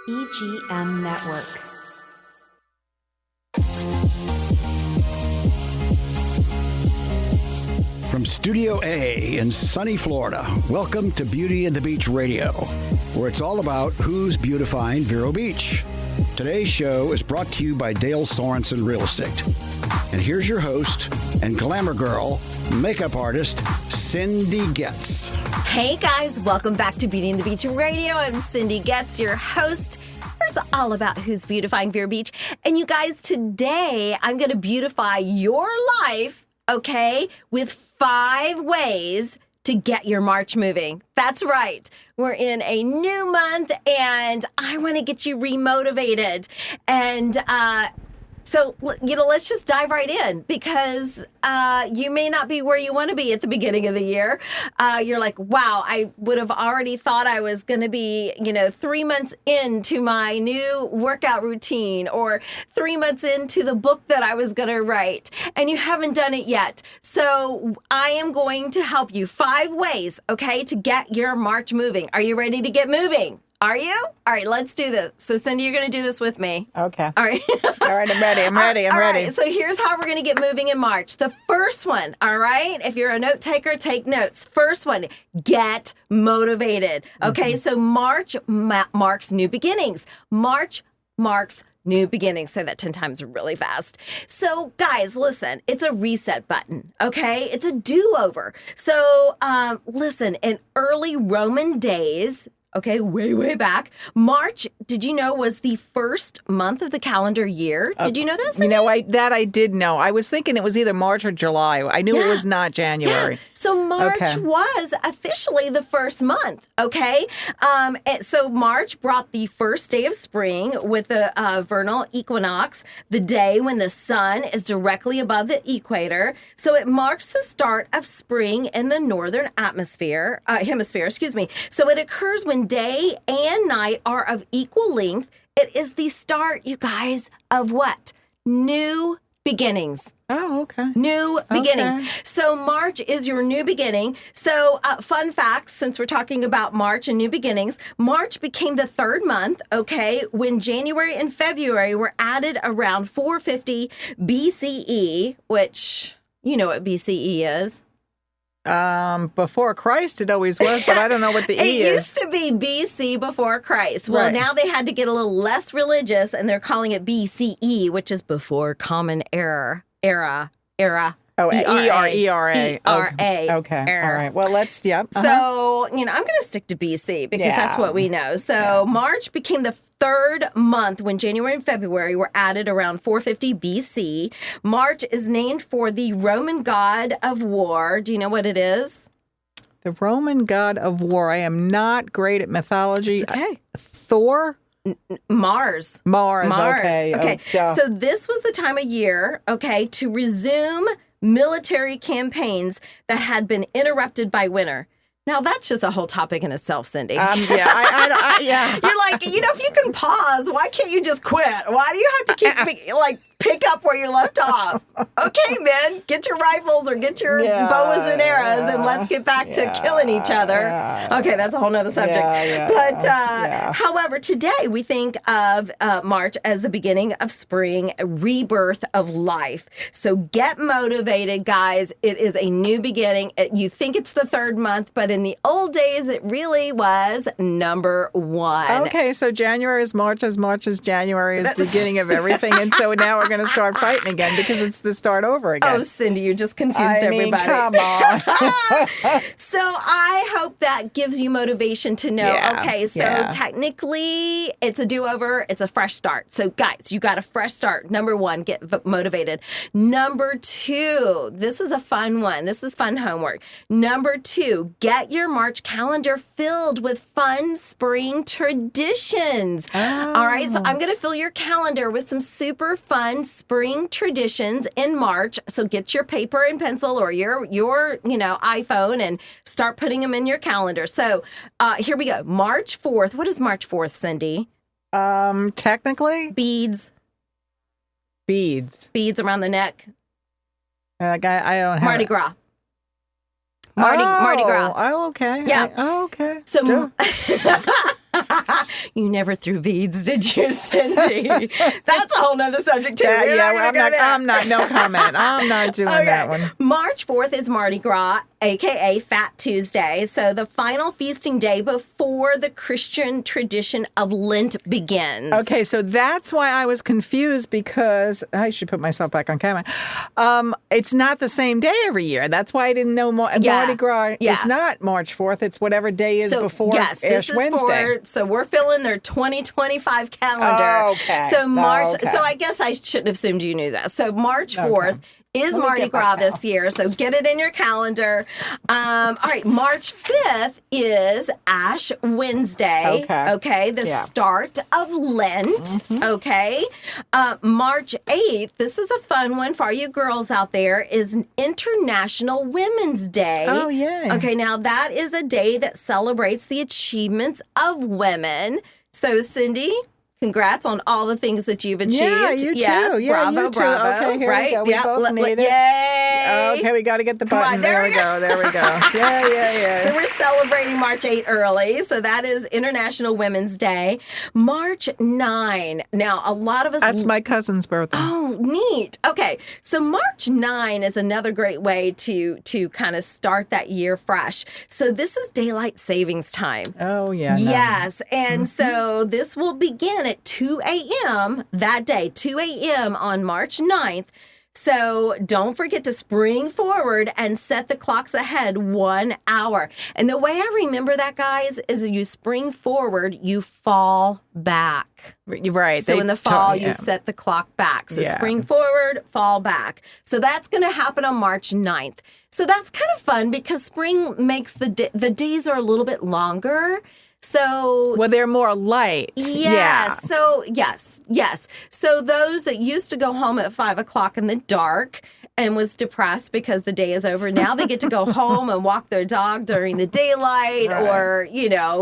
EGM Network. From Studio A in sunny Florida, welcome to Beauty and the Beach Radio, where it's all about who's beautifying Vero Beach. Today's show is brought to you by Dale Sorensen Real Estate. And here's your host and glamour girl, makeup artist, Cindy Goetz. Hey guys, welcome back to Beauty and the Beach Radio. I'm Cindy Goetz, your host. It's all about who's beautifying Vero Beach. And you guys, today I'm going to beautify your life, okay, with 5 ways to get your March moving. That's right. We're in a new month and I want to get you remotivated. And so, let's just dive right in because you may not be where you want to be at the beginning of the year. You're like, wow, I would have already thought I was going to be, 3 months into my new workout routine or 3 months into the book that I was going to write, and you haven't done it yet. So I am going to help you 5 ways, okay, to get your March moving. Are you ready to get moving? Are you? All right, let's do this. So, Cindy, you're going to do this with me. Okay. All right. All right, I'm ready. I'm ready. All right, so here's how we're going to get moving in March. The first one, all right? If you're a note taker, take notes. First one, get motivated. Okay, so March marks new beginnings. March marks new beginnings. Say that 10 times really fast. So, guys, listen, it's a reset button, okay? It's a do-over. So, listen, in early Roman days, okay, way back, March, did you know, was the first month of the calendar year? Did you know this? I did know. I was thinking it was either March or July. I knew it was not January. Yeah. So March was officially the first month, okay? And so March brought the first day of spring with the vernal equinox, the day when the sun is directly above the equator. So it marks the start of spring in the northern hemisphere. So it occurs when day and night are of equal length. It is the start, you guys, of what? New beginnings. Oh, okay. New beginnings. Okay. So March is your new beginning. So fun facts, since we're talking about March and new beginnings, March became the 3rd month, okay, when January and February were added around 450 BCE, which, you know what BCE is. Before Christ, it always was, but I don't know what the E is. It used to be BC before Christ. Well, now they had to get a little less religious, and they're calling it BCE, which is before Common Era. Oh, ERA. ERA. Okay. All right. Well, let's, So, I'm going to stick to BC because that's what we know. So, March became the 3rd month when January and February were added around 450 BC. March is named for the Roman god of war. Do you know what it is? The Roman god of war. I am not great at mythology. It's okay. Thor? Mars. Okay. Okay. So this was the time of year, okay, to resume military campaigns that had been interrupted by winter. Now, that's just a whole topic in itself, Cindy. Yeah. You're like, if you can pause, why can't you just quit? Why do you have to keep, pick up where you left off? Okay, men, get your rifles or get your bows and arrows and let's get back to killing each other. Okay, that's a whole nother subject. However, today we think of March as the beginning of spring, a rebirth of life. So get motivated, guys. It is a new beginning. You think it's the 3rd month, but in the old days, it really was number 1. Okay, so January is March is January is the beginning of everything. And so now we're going to start fighting again because it's the start over again. Oh, Cindy, you just confused everybody. Come on. So I hope that gives you motivation to know, technically it's a do-over, it's a fresh start. So guys, you got a fresh start. Number 1, get motivated. Number 2, this is a fun one. This is fun homework. Number 2, get your March calendar filled with fun spring traditions. All right, so I'm going to fill your calendar with some super fun spring traditions in March. So get your paper and pencil or your iPhone and start putting them in your calendar. So here we go. March 4th. What is March 4th, Cindy? Technically? Beads. Beads around the neck. I don't have Mardi Gras. Mardi Gras. Oh, okay. Yeah. Okay. So You never threw beads, did you, Cindy? That's a whole nother subject, too. We're not gonna go there. I'm not, no comment. I'm not doing that one. March 4th is Mardi Gras, a.k.a. Fat Tuesday. So the final feasting day before the Christian tradition of Lent begins. Okay, so that's why I was confused, because I should put myself back on camera. It's not the same day every year. That's why I didn't know Mardi Gras is not March 4th. It's whatever day is before Ash Wednesday. So we're filling their 2025 calendar. Okay. So So I guess I shouldn't have assumed you knew that. So March 4th. Is Mardi Gras this year, so get it in your calendar. All right, March 5th is Ash Wednesday. Okay, the start of Lent. Okay, March 8th, this is a fun one for all you girls out there, is International Women's Day. Oh, yay. Okay, now that is a day that celebrates the achievements of women. So, Cindy, congrats on all the things that you've achieved. Yeah, you too. Yes, Yeah, bravo. Okay, here we go. We both need it. Yay! Okay, we got to get the button. There we go. Yeah. So we're celebrating March 8 early. So that is International Women's Day. March 9. Now, a lot of us... That's my cousin's birthday. Oh, neat. Okay, so March 9 is another great way to kind of start that year fresh. So this is daylight savings time. Oh, yeah. Yes, and so this will begin at 2 a.m. that day, 2 a.m. on March 9th. So don't forget to spring forward and set the clocks ahead 1 hour. And the way I remember that, guys, is you spring forward, you fall back. Right. So in the fall, you set the clock back. So spring forward, fall back. So that's going to happen on March 9th. So that's kind of fun because spring makes the days are a little bit longer. So they're more light. Yeah. So yes. So those that used to go home at 5 o'clock in the dark and was depressed because the day is over, now they get to go home and walk their dog during the daylight or,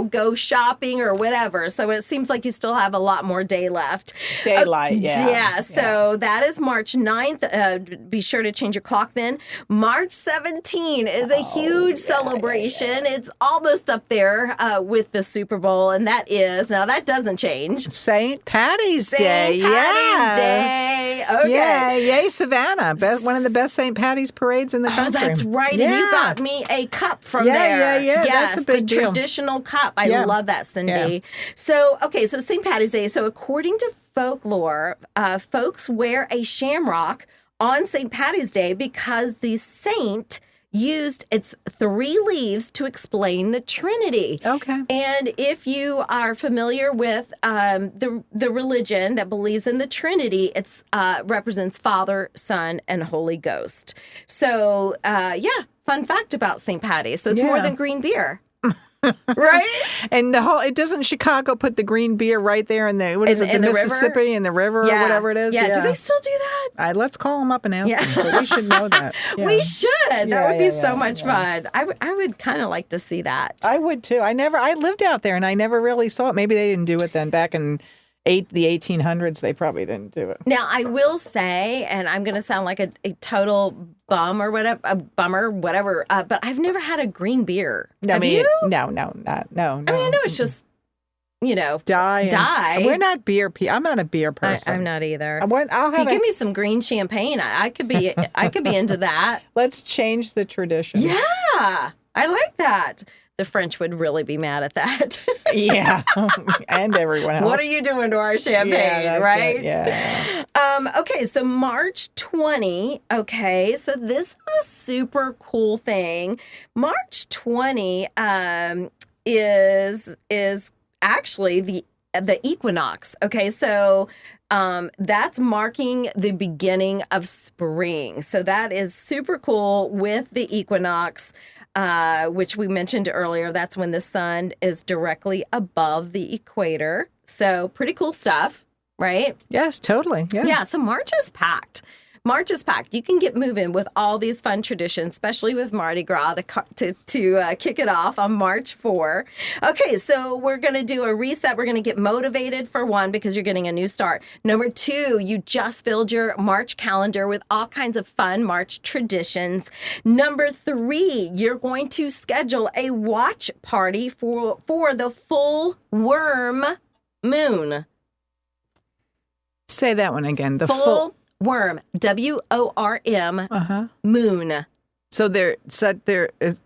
go shopping or whatever. So it seems like you still have a lot more day left. Daylight, Yeah. So that is March 9th. Be sure to change your clock then. March 17 is a huge celebration. It's almost up there with the Super Bowl, and now that doesn't change. St. Patty's Day. St. Patty's Day. Okay. Yeah, yay, Savannah. One of the best St. Patty's parades in the country. Oh, that's right. Yeah. And you got me a cup from there. Yeah. Yes, that's a big deal. Traditional cup. I love that, Cindy. Yeah. So St. Patty's Day. So according to folklore, folks wear a shamrock on St. Patty's Day because the saint used its 3 leaves to explain the Trinity. Okay. And if you are familiar with the religion that believes in the Trinity, it represents Father, Son, and Holy Ghost. So, fun fact about St. Patty's. So it's more than green beer. Right? And doesn't Chicago put the green beer right there in the Mississippi in the river or whatever it is? Yeah. Do they still do that? Let's call them up and ask them. But we should know that. Yeah. We should. That would be so much fun. I would kind of like to see that. I would too. I lived out there and I never really saw it. Maybe they didn't do it then. Back in the 1800s, they probably didn't do it. Now, I will say, and I'm going to sound like a total bum or whatever, but I've never had a green beer. Have you? No. I mean, I know it's just, die. We're not beer people. I'm not a beer person. I'm not either. If you give me some green champagne, I could be into that. Let's change the tradition. Yeah, I like that. The French would really be mad at that. Yeah, and everyone else. What are you doing to our champagne, right? It. Yeah. Okay, so March 20. Okay, so this is a super cool thing. March 20 is actually the equinox. Okay, so that's marking the beginning of spring. So that is super cool with the equinox. Which we mentioned earlier, that's when the sun is directly above the equator. So pretty cool stuff, right? Yes, totally. Yeah, so March is packed. You can get moving with all these fun traditions, especially with Mardi Gras to kick it off on March 4. Okay, so we're going to do a reset. We're going to get motivated for 1 because you're getting a new start. Number 2, you just filled your March calendar with all kinds of fun March traditions. Number 3, you're going to schedule a watch party for the full worm moon. Say that one again. The Full worm. WORM. Moon. So there is.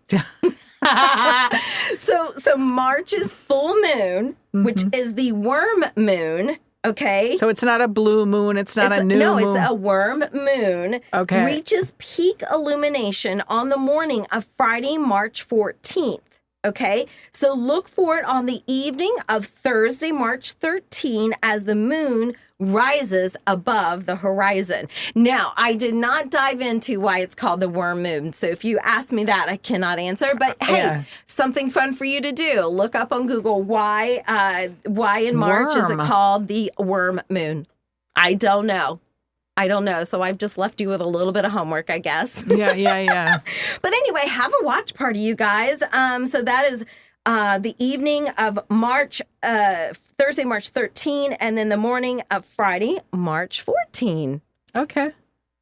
So March is full moon, which is the worm moon. Okay. So it's not a blue moon. It's not a new moon. No, it's a worm moon. Okay. Reaches peak illumination on the morning of Friday, March 14th. Okay. So look for it on the evening of Thursday, March 13, as the moon rises above the horizon. Now, I did not dive into why it's called the worm moon. So if you ask me that, I cannot answer. But hey, something fun for you to do. Look up on Google why in March is it called the worm moon. I don't know. So I've just left you with a little bit of homework, I guess. Yeah. But anyway, have a watch party, you guys. So that is the evening of March, Thursday, March 13, and then the morning of Friday, March 14. Okay.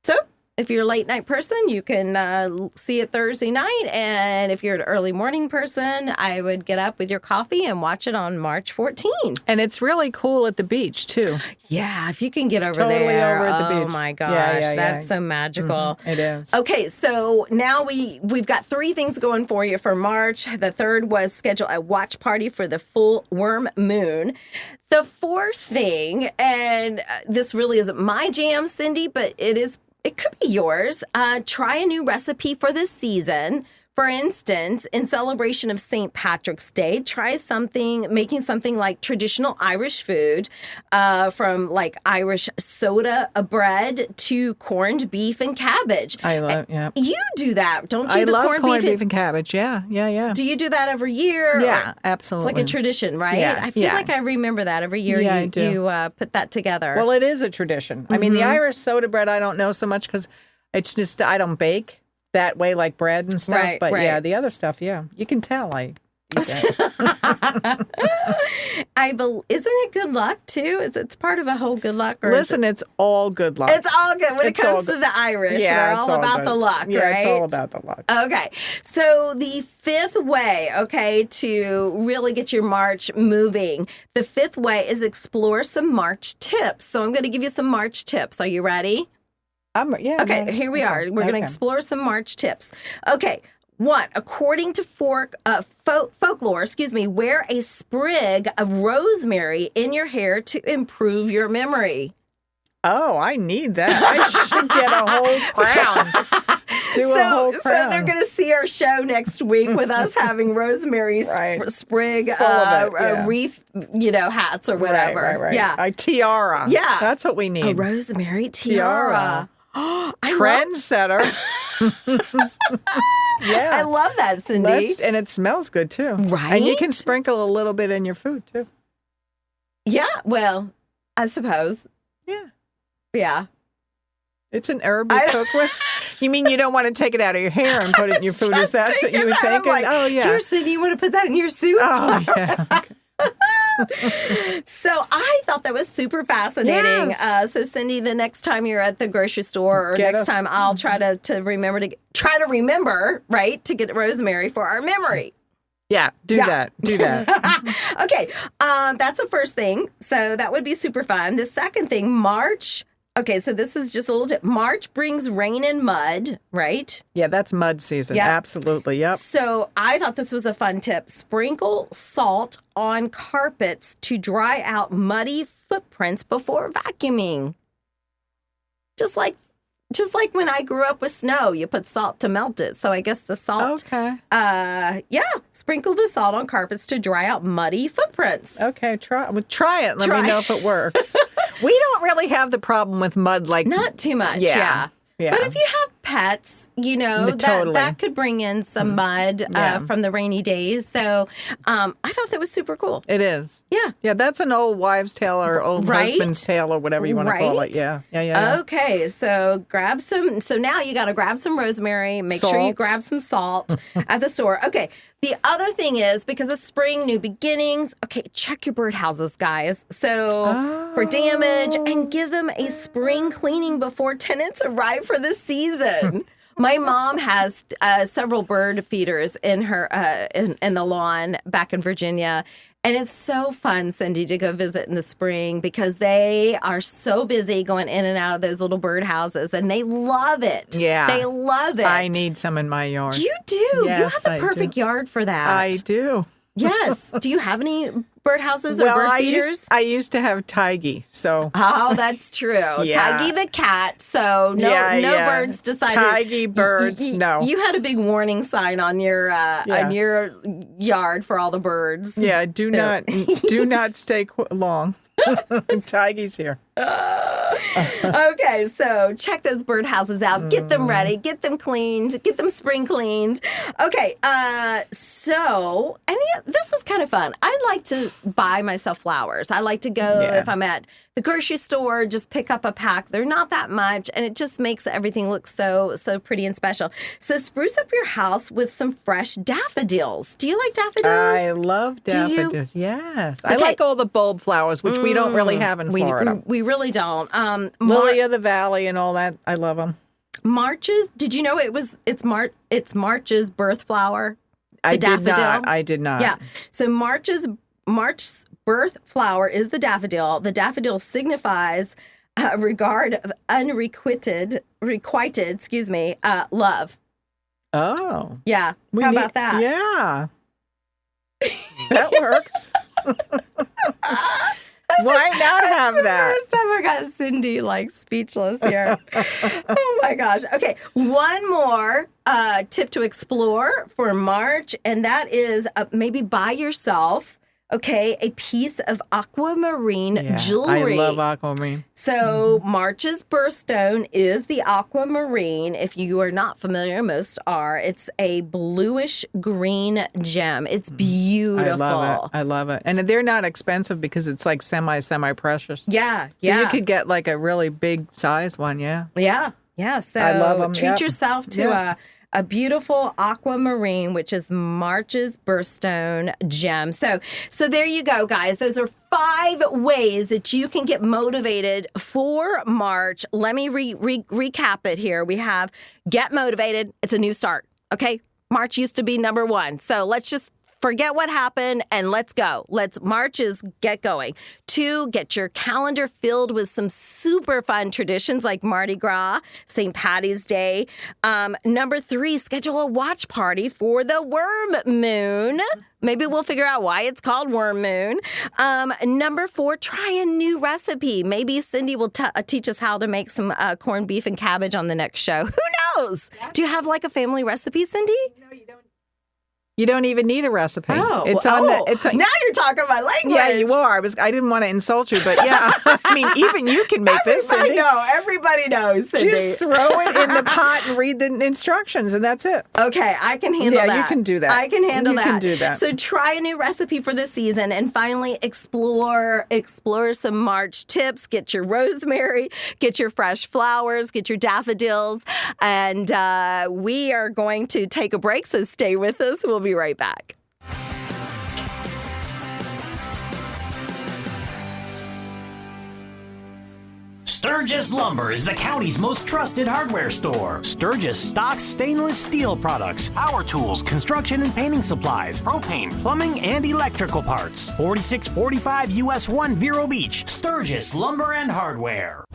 So if you're a late night person, you can see it Thursday night. And if you're an early morning person, I would get up with your coffee and watch it on March 14. And it's really cool at the beach, too. Yeah, if you can get over totally there. Over at the beach. Oh, my gosh. Yeah. That's so magical. It is. Okay, so now we've got 3 things going for you for March. The third was schedule a watch party for the full worm moon. The fourth thing, and this really isn't my jam, Cindy, but it could be yours. Try a new recipe for this season. For instance, in celebration of St. Patrick's Day, try making something like traditional Irish food, from like Irish soda bread to corned beef and cabbage. I love, yeah. You do that, don't you? I love corned beef and cabbage. Yeah. Do you do that every year? Yeah, absolutely. It's like a tradition, right? Yeah, I feel like I remember that every year. Yeah, you I do. You put that together. Well, it is a tradition. I mean, the Irish soda bread, I don't know so much because it's just, I don't bake that way like bread and stuff. Right, but right. yeah, the other stuff, yeah. You can tell I eat that. Isn't it good luck too? It's part of a whole good luck? Or Listen, it's all good luck. It's all good when it comes to the Irish. They're it's all about good. the luck, yeah, right? It's all about the luck. Okay. So the fifth way, to really get your March moving, the fifth way is explore some March tips. So I'm going to give you some March tips. Are you ready? Okay, here we are. We're going to explore some March tips. Okay. 1, according to folklore, wear a sprig of rosemary in your hair to improve your memory. Oh, I need that. I should get a whole crown. A whole crown. So they're going to see our show next week with us having rosemary sprig wreath, hats or whatever. Right. Yeah. A tiara. Yeah. That's what we need. A rosemary tiara. Trendsetter. Yeah. I love that, Cindy. And it smells good, too. Right? And you can sprinkle a little bit in your food, too. Yeah, well, I suppose. Yeah. Yeah. It's an herb you cook with. You mean you don't want to take it out of your hair and put it in your food? Is that what you were thinking? Like, oh, yeah. Here, Cindy, you want to put that in your soup? Oh, yeah. Okay. So I thought that was super fascinating. Yes. So Cindy, the next time you're at the grocery store, or next time I'll try to remember to get rosemary for our memory. Yeah, do that. Okay, that's the first thing. So that would be super fun. The second thing, March. Okay, so this is just a little tip. March brings rain and mud, right? Yeah, that's mud season. Yep. Absolutely, yep. So I thought this was a fun tip. Sprinkle salt on carpets to dry out muddy footprints before vacuuming. Just like when I grew up with snow, you put salt to melt it. So I guess the salt. Okay. Sprinkle the salt on carpets to dry out muddy footprints. Okay, try it. Let me know if it works. We don't really have the problem with mud like not too much. Yeah. But if you have pets, that could bring in some mud from the rainy days. So I thought that was super cool. It is. Yeah. Yeah, that's an old wives' tale or old husband's tale or whatever you want to call it. Yeah. Okay, so grab some. So now you got to grab some rosemary. Make sure you grab some salt at the store. Okay. The other thing is, because it's spring, new beginnings, check your birdhouses, guys. So for damage, and give them a spring cleaning before tenants arrive for the season. My mom has several bird feeders in her in the lawn back in Virginia. And it's so fun, Cindy, to go visit in the spring because they are so busy going in and out of those little birdhouses, and they love it. Yeah. They love it. I need some in my yard. You do. Yes, you have the perfect yard for that. I do. Yes. Do you have any birdhouses or bird feeders? I used to have Tiggy, so. Oh, that's true. Yeah. Tiggy the cat. So no birds decided. Tiggy birds, no. You had a big warning sign on your yard for all the birds. Yeah, do not stay long. Tiggy's here. Okay, so check those birdhouses out. Get them ready. Get them cleaned. Get them spring cleaned. Okay, so this is kind of fun. I like to buy myself flowers. I like to go if I'm at the grocery store, just pick up a pack. They're not that much, and it just makes everything look so pretty and special. So spruce up your house with some fresh daffodils. Do you like daffodils? I love daffodils. Yes. Okay. I like all the bulb flowers, which we don't really have in Florida. We really don't. Lily of the Valley and all that. I love them. March's. Did you know it's March's birth flower? I did not. Yeah. So March's birth flower is the daffodil. The daffodil signifies regard of unrequited, love. Oh. Yeah. How about that? Yeah. That works. Why not have that? First time I got Cindy speechless here. Oh my gosh. Okay, one more tip to explore for March, and that is maybe buy yourself a piece of aquamarine jewelry. I love aquamarine. So March's birthstone is the aquamarine. If you are not familiar, most are. It's a bluish green gem. It's beautiful. I love it. And they're not expensive because it's like semi-precious. Yeah, So you could get like a really big size one, yeah. Yeah. So I love them. Treat yourself to a beautiful aquamarine, which is March's birthstone gem. So there you go, guys. Those are 5 ways that you can get motivated for March. Let me recap it here. We have get motivated. It's a new start. Okay. March used to be number 1. So let's just forget what happened and let's go. March is get going. 2, get your calendar filled with some super fun traditions like Mardi Gras, St. Patty's Day. Number 3, schedule a watch party for the worm moon. Maybe we'll figure out why it's called worm moon. Number 4, try a new recipe. Maybe Cindy will teach us how to make some corned beef and cabbage on the next show. Who knows? Do you have a family recipe, Cindy? No, you don't. You don't even need a recipe. Oh, now you're talking my language. Yeah, you are. I didn't want to insult you, but yeah. I mean, even you can make this, Cindy. Everybody knows, Cindy. Just throw it in the pot and read the instructions, and that's it. Okay, I can handle that. Yeah, you can do that. I can handle that. You can do that. So try a new recipe for this season, and finally explore some March tips. Get your rosemary, get your fresh flowers, get your daffodils, and we are going to take a break, so stay with us. We'll be right back. Sturgis Lumber is the county's most trusted hardware store. Sturgis stocks stainless steel products, power tools, construction and painting supplies, propane, plumbing, and electrical parts. 4645 US 1 Vero Beach. Sturgis Lumber and Hardware.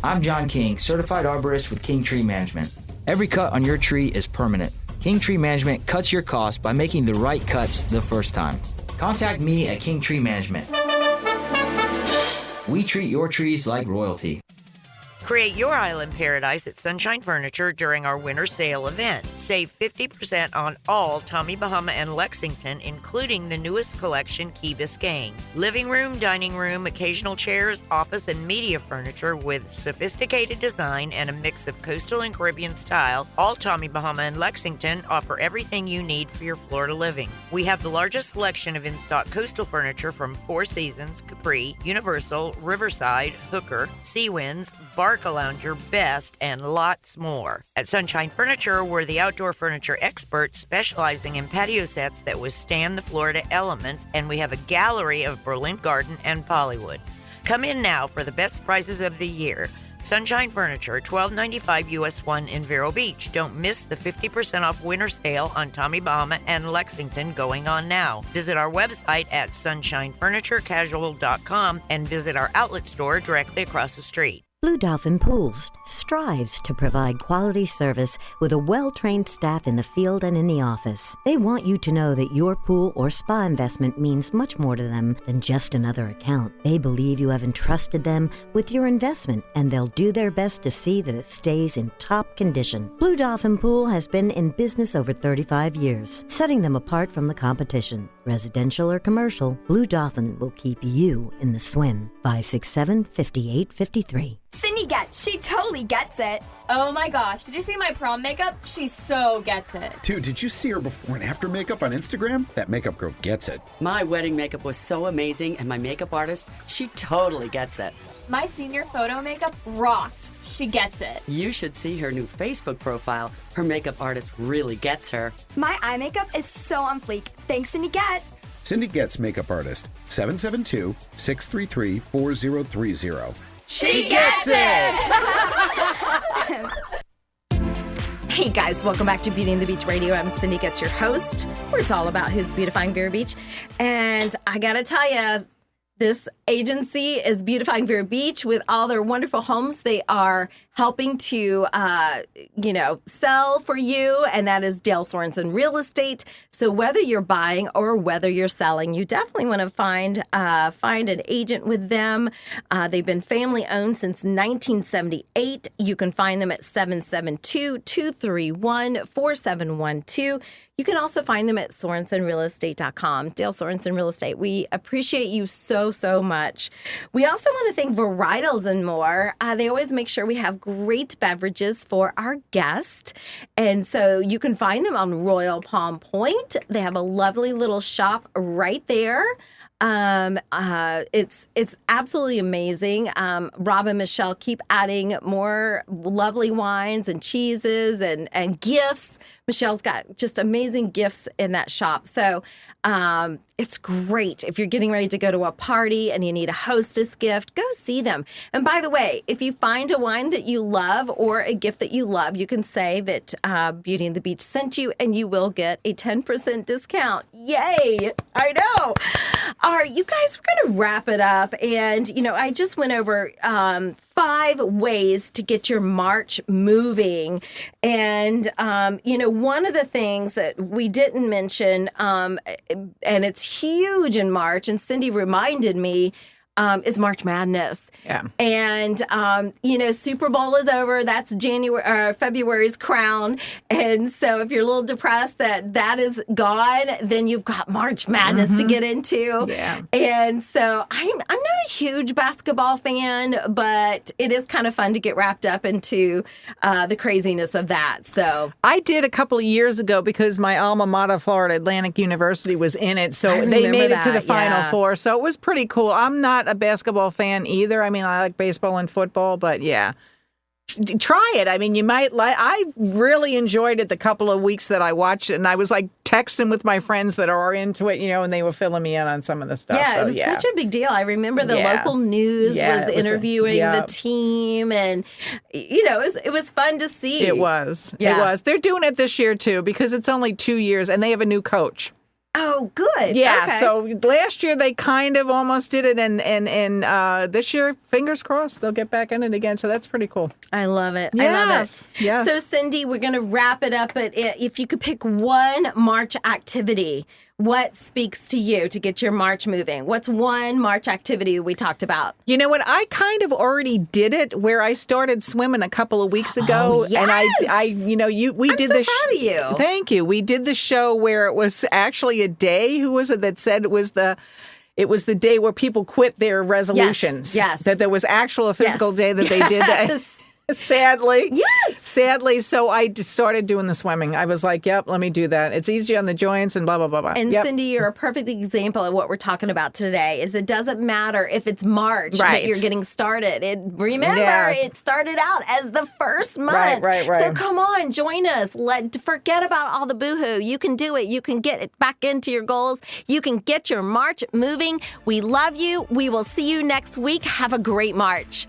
I'm John King, certified arborist with King Tree Management. Every cut on your tree is permanent. King Tree Management cuts your cost by making the right cuts the first time. Contact me at King Tree Management. We treat your trees like royalty. Create your island paradise at Sunshine Furniture during our winter sale event. Save 50% on all Tommy Bahama and Lexington, including the newest collection, Key Biscayne. Living room, dining room, occasional chairs, office, and media furniture with sophisticated design and a mix of coastal and Caribbean style. All Tommy Bahama and Lexington offer everything you need for your Florida living. We have the largest selection of in-stock coastal furniture from Four Seasons, Capri, Universal, Riverside, Hooker, Sea Winds, Barcalounger, Best, and lots more. At Sunshine Furniture, we're the outdoor furniture experts specializing in patio sets that withstand the Florida elements, and we have a gallery of Berlin Garden and Bollywood. Come in now for the best prices of the year. Sunshine Furniture, $12.95 US 1 in Vero Beach. Don't miss the 50% off winter sale on Tommy Bahama and Lexington going on now. Visit our website at sunshinefurniturecasual.com and visit our outlet store directly across the street. Blue Dolphin Pools strives to provide quality service with a well-trained staff in the field and in the office. They want you to know that your pool or spa investment means much more to them than just another account. They believe you have entrusted them with your investment, and they'll do their best to see that it stays in top condition. Blue Dolphin Pool has been in business over 35 years, setting them apart from the competition. Residential or commercial, Blue Dolphin will keep you in the swim. 567-5853. Cindy Goetz, she totally gets it. Oh my gosh, did you see my prom makeup? She so gets it. Dude, did you see her before and after makeup on Instagram? That makeup girl gets it. My wedding makeup was so amazing, and my makeup artist, she totally gets it. My senior photo makeup rocked. She gets it. You should see her new Facebook profile. Her makeup artist really gets her. My eye makeup is so on fleek. Thanks, Cindy Goetz. Cindy Goetz Makeup Artist, 772-633-4030. She gets it! Hey guys, welcome back to Beauty and the Beach Radio. I'm Cindy Goetz, your host, where it's all about who's beautifying Vero Beach. And I gotta tell you, this agency is beautifying Vero Beach with all their wonderful homes. They are helping to, sell for you, and that is Dale Sorensen Real Estate. So whether you're buying or whether you're selling, you definitely want to find an agent with them. They've been family owned since 1978. You can find them at 772-231-4712. You can also find them at SorensenRealEstate.com. Dale Sorensen Real Estate, we appreciate you so, so much. We also want to thank Varietals and More. They always make sure we have great beverages for our guests. And so you can find them on Royal Palm Point. They have a lovely little shop right there. It's absolutely amazing. Rob and Michelle keep adding more lovely wines and cheeses and gifts. Michelle's got just amazing gifts in that shop. So it's great. If you're getting ready to go to a party and you need a hostess gift, go see them. And by the way, if you find a wine that you love or a gift that you love, you can say that Beauty and the Beach sent you, and you will get a 10% discount. Yay! I know. All right, you guys, we're going to wrap it up. And, I just went over 5 ways to get your March moving. And, one of the things that we didn't mention, and it's huge in March, and Cindy reminded me, is March Madness. Yeah. And, Super Bowl is over. That's February's crown. And so if you're a little depressed that is gone, then you've got March Madness to get into. Yeah. And so I'm not a huge basketball fan, but it is kind of fun to get wrapped up into the craziness of that. So I did a couple of years ago because my alma mater, Florida Atlantic University, was in it. So they made it to the Final Four. So it was pretty cool. I'm not a basketball fan either. I mean, I like baseball and football, but yeah. Try it. I mean, you might I really enjoyed it the couple of weeks that I watched it, and I was like texting with my friends that are into it, and they were filling me in on some of the stuff. Yeah, it was such a big deal. I remember the local news was interviewing the team, and it was fun to see. It was. Yeah. It was. They're doing it this year too because it's only 2 years, and they have a new coach. Oh, good. Yeah. Okay. So last year they kind of almost did it, and this year, fingers crossed, they'll get back in it again. So that's pretty cool. I love it. Yes. I love it. Yes. So Cindy, we're going to wrap it up. But if you could pick one March activity, what speaks to you to get your March moving? What's one March activity we talked about? You know what? I kind of already did it where I started swimming a couple of weeks ago. Oh, yes. And we did the proud of you. Thank you. We did the show where it was actually a day. Who was it that said it was the day where people quit their resolutions? Yes. That there was actual physical day that they did that. Sadly. Yes. Sadly. So I started doing the swimming. I was like, yep, let me do that. It's easy on the joints and blah, blah, blah, blah. And Cindy, you're a perfect example of what we're talking about today is it doesn't matter if it's March that you're getting started. It started out as the first month. Right. So come on, join us. Forget about all the boohoo. You can do it. You can get it back into your goals. You can get your March moving. We love you. We will see you next week. Have a great March.